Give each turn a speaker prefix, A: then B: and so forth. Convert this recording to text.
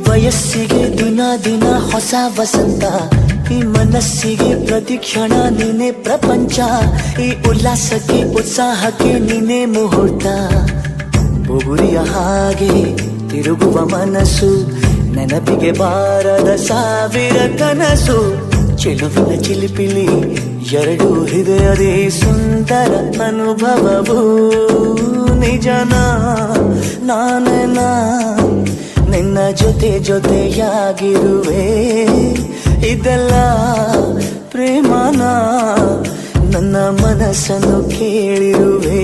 A: ವಯಸ್ಸಿಗೆ ದಿನ ದಿನ ಹೊಸ ವಸಂತ, ಈ ಮನಸ್ಸಿಗೆ ಪ್ರತಿ ಕ್ಷಣ ನೀನೆ ಪ್ರಪಂಚ, ಈ ಉಲ್ಲಾಸಕ್ಕೆ ಉತ್ಸಾಹಕ್ಕೆ ನೀನೆ ಮುಹೂರ್ತ. ಬುಗುರಿಯ ಹಾಗೆ ತಿರುಗುವ ಮನಸ್ಸು, ನೆನಪಿಗೆ ಬಾರದ ಸಾವಿರ ಕನಸು. ಚೆಲುವಿನ ಚಿಲಿಪಿಲಿ ಎರಡು ಹೃದಯದೇ ಸುಂದರ ಅನುಭವವು. ನಿಜನ ನಾನೇನ ನಿನ್ನ ಜೊತೆ ಜೊತೆಯಾಗಿರುವೆ, ಇದೆಲ್ಲ ಪ್ರೇಮನ ನನ್ನ ಮನಸ್ಸನ್ನು ಕೇಳಿರುವೆ.